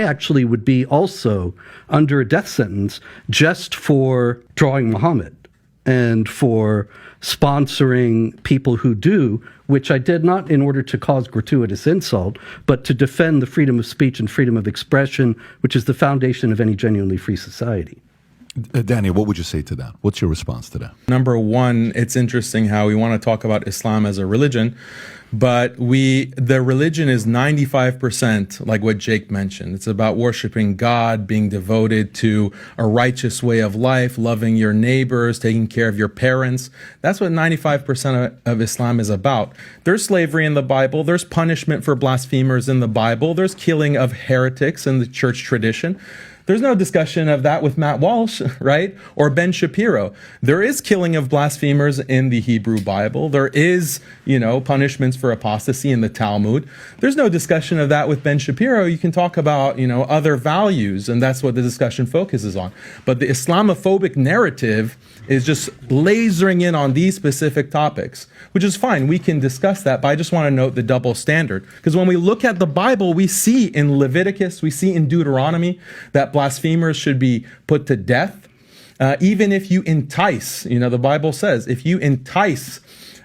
actually would be also under a death sentence just for drawing Muhammad and for sponsoring people who do, which I did not in order to cause gratuitous insult, but to defend the freedom of speech and freedom of expression, which is the foundation of any genuinely free society. Daniel, what would you say to that? What's your response to that? Number one, it's interesting how we want to talk about Islam as a religion, but the religion is 95%, like what Jake mentioned. It's about worshiping God, being devoted to a righteous way of life, loving your neighbors, taking care of your parents. That's what 95% of Islam is about. There's slavery in the Bible. There's punishment for blasphemers in the Bible. There's killing of heretics in the church tradition. There's no discussion of that with Matt Walsh, right? Or Ben Shapiro. There is killing of blasphemers in the Hebrew Bible. There is, punishments for apostasy in the Talmud. There's no discussion of that with Ben Shapiro. You can talk about, other values, and that's what the discussion focuses on. But the Islamophobic narrative is just lasering in on these specific topics, which is fine. We can discuss that, but I just want to note the double standard. Because when we look at the Bible, we see in Leviticus, we see in Deuteronomy that blasphemers should be put to death. Even if you entice, the Bible says, if you entice,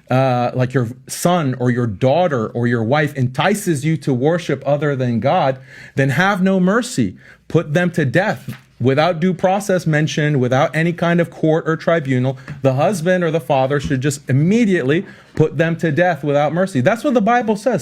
like your son or your daughter or your wife entices you to worship other than God, then have no mercy. Put them to death. Without due process mentioned, without any kind of court or tribunal, the husband or the father should just immediately put them to death without mercy. That's what the Bible says.